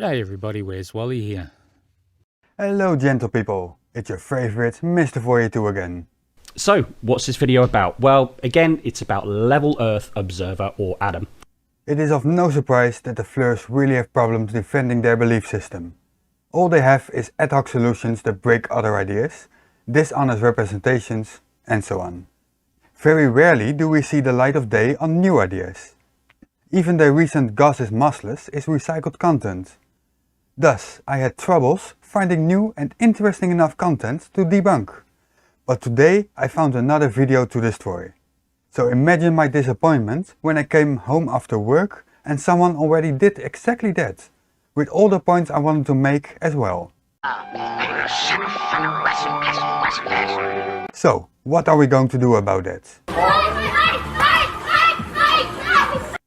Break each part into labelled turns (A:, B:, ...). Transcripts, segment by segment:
A: G'day everybody, where's Wally here?
B: Hello gentle people, it's your favorite Mr. Voyager again.
C: So, what's this video about? Well, again, it's about Level Earth Observer or ADAM.
B: It is of no surprise that the Fleurs really have problems defending their belief system. All they have is ad hoc solutions that break other ideas, dishonest representations, and so on. Very rarely do we see the light of day on new ideas. Even their recent "Gas is massless" is recycled content. Thus, I had troubles finding new and interesting enough content to debunk. But today I found another video to destroy. So imagine my disappointment when I came home after work and someone already did exactly that, with all the points I wanted to make as well. So, what are we going to do about that?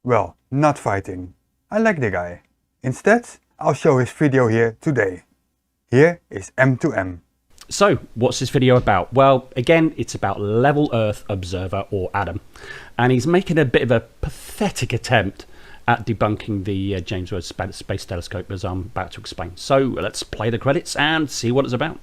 B: Well, not fighting. I like the guy. Instead, I'll show his video here today. Here is M2M.
C: So, what's this video about? Well, again, it's about Level Earth Observer or ADAM. And he's making a bit of a pathetic attempt at debunking the James Webb Space Telescope, as I'm about to explain. So, let's play the credits and see what it's about.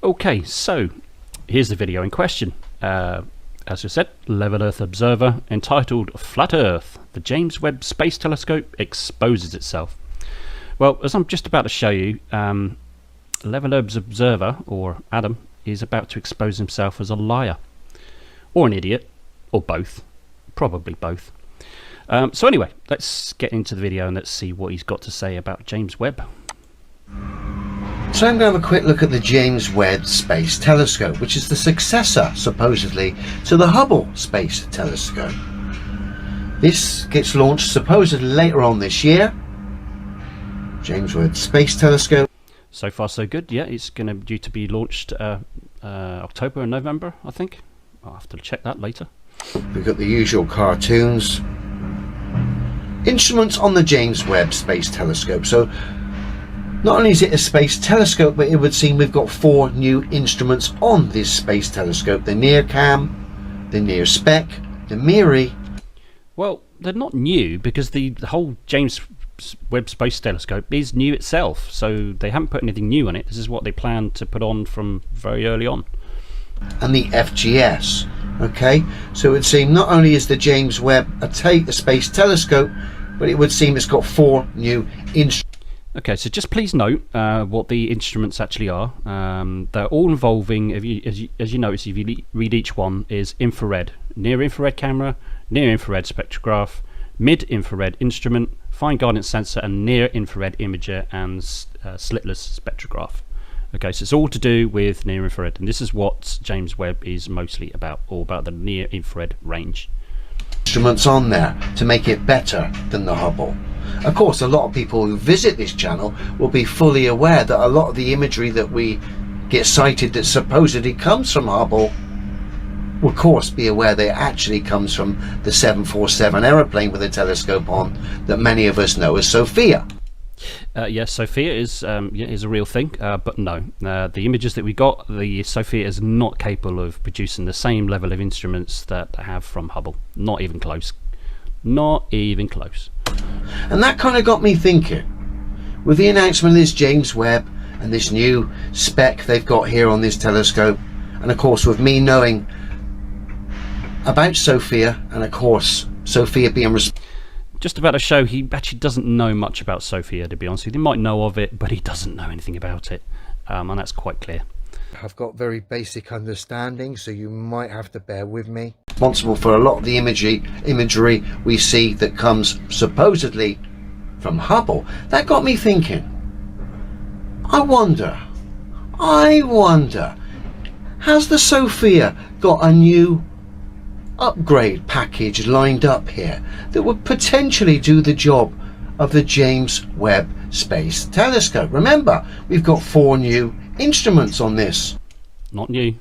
C: Okay, so here's the video in question. As I said, Level Earth Observer, entitled Flat Earth, the James Webb Space Telescope exposes itself. Well, as I'm just about to show you, Level Earth Observer, or ADAM, is about to expose himself as a liar, or an idiot, or both, probably both. So anyway, let's get into the video and let's see what he's got to say about James Webb.
D: So I'm going to have a quick look at the James Webb Space Telescope, which is the successor, supposedly, to the Hubble Space Telescope. This gets launched supposedly later on this year. James Webb Space Telescope.
C: So far so good. Yeah, it's due to be launched October and November, I think. I'll have to check that later.
D: We've got the usual cartoons. Instruments on the James Webb Space Telescope. So not only is it a space telescope, but it would seem we've got 4 new instruments on this space telescope. The NIRCam, the NIRSPEC, the MIRRI.
C: Well, they're not new because the whole James Webb Space Telescope is new itself. So they haven't put anything new on it. This is what they plan to put on from very early on.
D: And the FGS. Okay, so it would seem not only is the James Webb a space telescope, but it would seem it's got 4 new instruments.
C: Okay, so just please note what the instruments actually are. They're all involving, as you notice, if you read each one, is infrared, near-infrared camera, near-infrared spectrograph, mid-infrared instrument, fine guidance sensor, and near-infrared imager and slitless spectrograph. Okay, so it's all to do with near-infrared, and this is what James Webb is mostly about, all about the near-infrared range.
D: Instruments on there to make it better than the Hubble. Of course, a lot of people who visit this channel will be fully aware that a lot of the imagery that we get cited that supposedly comes from Hubble will of course be aware that it actually comes from the 747 aeroplane with a telescope on that many of us know as SOFIA.
C: Yes, SOFIA is a real thing, but no, the images that we got, the SOFIA is not capable of producing the same level of instruments that I have from Hubble. Not even close. Not even close.
D: And that kind of got me thinking, with the announcement of this James Webb and this new spec they've got here on this telescope, and of course with me knowing about SOFIA, and of course SOFIA being
C: just about to show he actually doesn't know much about SOFIA, to be honest with you. He might know of it, but he doesn't know anything about it, and that's quite clear.
D: I've got very basic understanding, so you might have to bear with me. Responsible for a lot of the imagery we see that comes supposedly from Hubble. That got me thinking, I wonder, has the SOFIA got a new upgrade package lined up here that would potentially do the job of the James Webb Space Telescope. Remember, we've got 4 new instruments on this
C: Not new.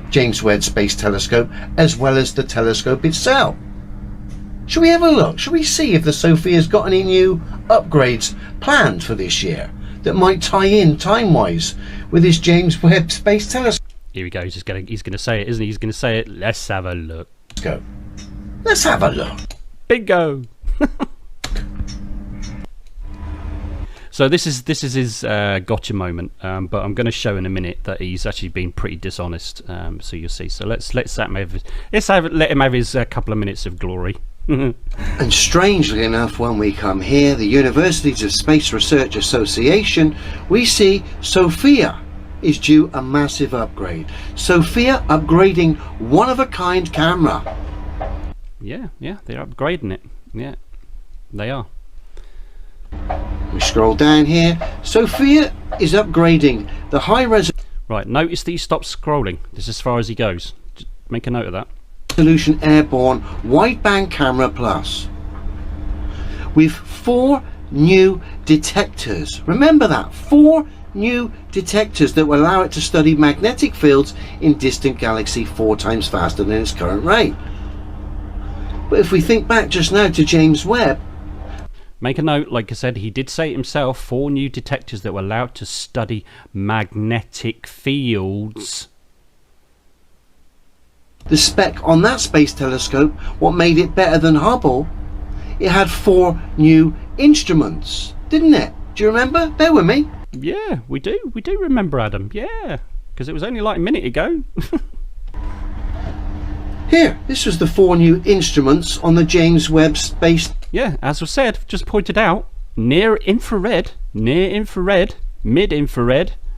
D: James Webb Space Telescope, as well as the telescope itself. Shall we have a look? Shall we see if the Sophia's got any new upgrades planned for this year that might tie in time-wise with this James Webb Space Telescope?
C: Here we go. He's gonna say it, isn't he? He's gonna say it. Let's have a look.
D: Let's have a look.
C: Bingo. So this is his gotcha moment, but I'm going to show in a minute that he's actually been pretty dishonest. So you'll see. So let him have his couple of minutes of glory.
D: And strangely enough, when we come here, the Universities of Space Research Association, we see Sophia is due a massive upgrade. Sophia upgrading one-of-a-kind camera.
C: Yeah, they're upgrading it. Yeah, they are.
D: We scroll down here. Sophia is upgrading the high-resolution
C: Right, notice that he stops scrolling. This is as far as he goes. Just make a note of that.
D: airborne wideband camera plus with 4 new detectors. Remember that, 4 new detectors that will allow it to study magnetic fields in distant galaxy 4 times faster than its current rate. But if we think back just now to James Webb,
C: Make a note, like I said, he did say it himself, 4 new detectors that were allowed to study magnetic fields.
D: the spec on that space telescope, what made it better than Hubble, it had 4 new instruments, didn't it? Do you remember? Bear with me.
C: Yeah, we do remember, Adam. Yeah, because it was only like a minute ago.
D: Here, this was the 4 new instruments on the James Webb Space.
C: Yeah, as was said, just pointed out, near infrared, mid-infrared,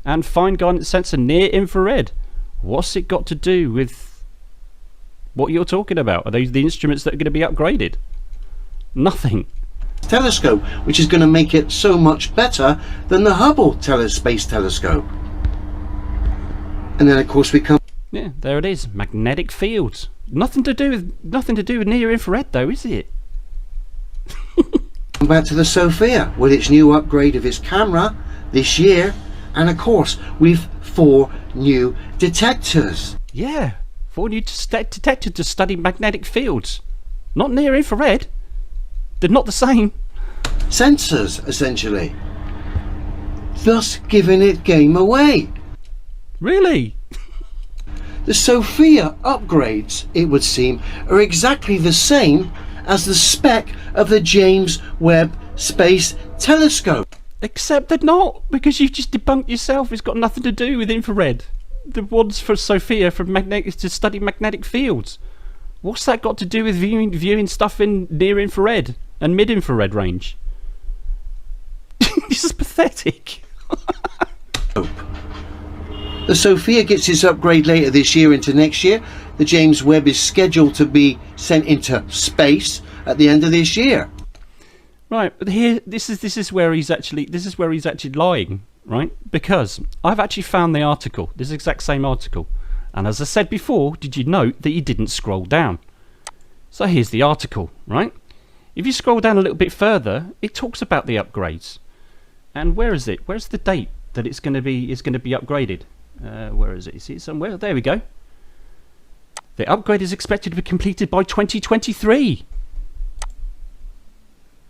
C: and fine guidance sensor near infrared. What's it got to do with what you're talking about? Are those the instruments that are going to be upgraded? Nothing.
D: Telescope, which is going to make it so much better than the Hubble Space Telescope. And then of course we come.
C: Yeah, there it is. Magnetic fields. Nothing to do with near infrared though, is it?
D: Back to the Sophia with its new upgrade of its camera this year, and of course we've 4 new detectors.
C: Yeah, 4 new detectors to study magnetic fields. Not near infrared. They're not the same.
D: Sensors, essentially. Thus giving it game away.
C: Really?
D: The Sophia upgrades, it would seem, are exactly the same as the spec of the James Webb Space Telescope.
C: Except they're not, because you've just debunked yourself. It's got nothing to do with infrared. The ones for Sophia to study magnetic fields. What's that got to do with viewing stuff in near infrared and mid infrared range? This is pathetic.
D: The Sophia gets its upgrade later this year into next year. The James Webb is scheduled to be sent into space at the end of this year.
C: Right, but here this is where he's actually lying, right? Because I've actually found the article, this exact same article, and as I said before, did you note that you didn't scroll down? So here's the article, right? If you scroll down a little bit further, it talks about the upgrades. And where is it? Where's the date that it's going to be upgraded? Where is it? You see it somewhere? There we go. The upgrade is expected to be completed by 2023.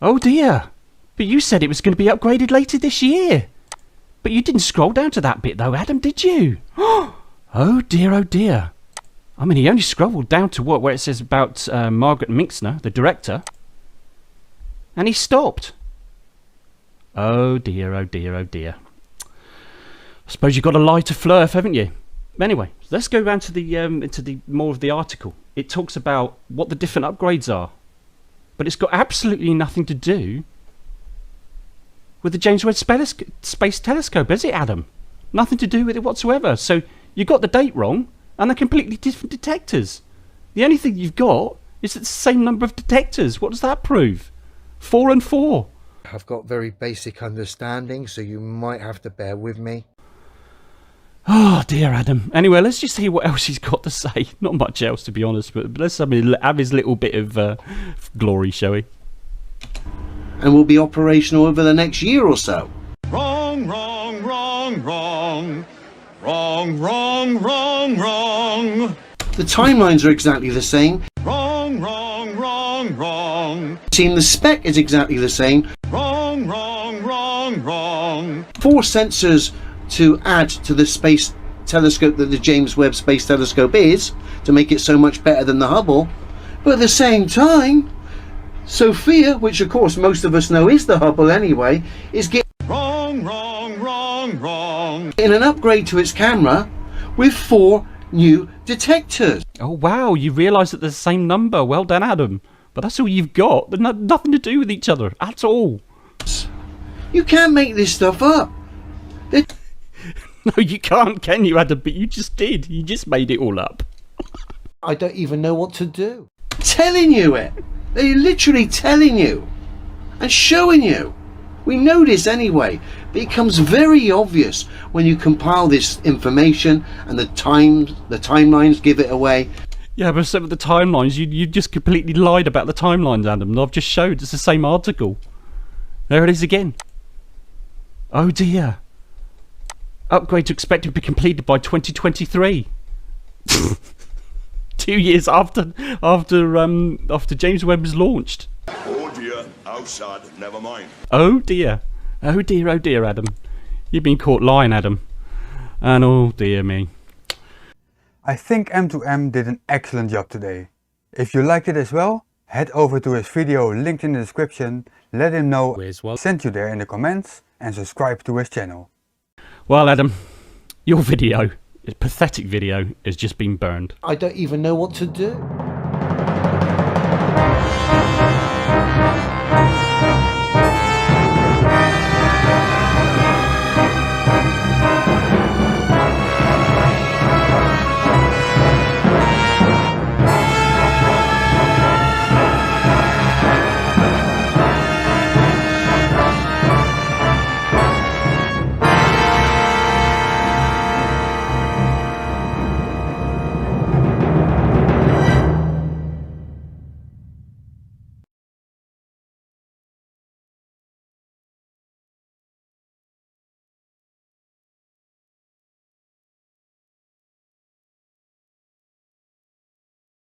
C: Oh dear. But you said it was going to be upgraded later this year. But you didn't scroll down to that bit though, Adam, did you? Oh dear, oh dear. I mean, he only scrolled down to where it says about Margaret Minxner, the director. And he stopped. Oh dear, oh dear, oh dear. I suppose you've got to lie to Flurf, haven't you? Anyway, let's go down to the into the more of the article. It talks about what the different upgrades are, but it's got absolutely nothing to do with the James Webb Space Telescope, has it, Adam? Nothing to do with it whatsoever. So you got the date wrong, and they're completely different detectors. The only thing you've got is it's the same number of detectors. What does that prove? 4 and 4.
D: I've got very basic understanding, so you might have to bear with me.
C: Oh dear, Adam. Anyway, let's just see what else he's got to say. Not much else, to be honest, but let's have his little bit of glory, shall we?
D: And will be operational over the next year or so.
E: Wrong, wrong, wrong, wrong. Wrong, wrong, wrong, wrong.
D: The timelines are exactly the same.
E: Wrong, wrong, wrong, wrong.
D: The spec is exactly the same.
E: Wrong, wrong, wrong, wrong.
D: 4 sensors to add to the space telescope that the James Webb Space Telescope is, to make it so much better than the Hubble. But at the same time, Sophia, which of course most of us know is the Hubble anyway, is getting
E: Wrong, wrong, wrong, wrong.
D: an upgrade to its camera with 4 new detectors.
C: Oh wow, you realise that they're the same number. Well done, Adam. But that's all you've got. They're nothing to do with each other at all.
D: You can't make this stuff up.
C: No, you can't, can you, Adam? But you just did. You just made it all up.
D: I don't even know what to do. Telling you it. They're literally telling you and showing you. We know this anyway, but it becomes very obvious when you compile this information and the timelines give it away.
C: Yeah, but some of the timelines, you just completely lied about the timelines, Adam. And I've just showed it's the same article. There it is again. Oh dear. Upgrades are expected to be completed by 2023. 2 years after James Webb was launched.
E: Oh dear, how sad, never mind.
C: Oh dear. Oh dear, oh dear, Adam. You've been caught lying, Adam. And oh dear me.
B: I think M2M did an excellent job today. If you liked it as well, head over to his video linked in the description, let him know I sent you there in the comments, and subscribe to his channel.
C: Well, Adam, your video, pathetic video, has just been burned.
D: I don't even know what to do.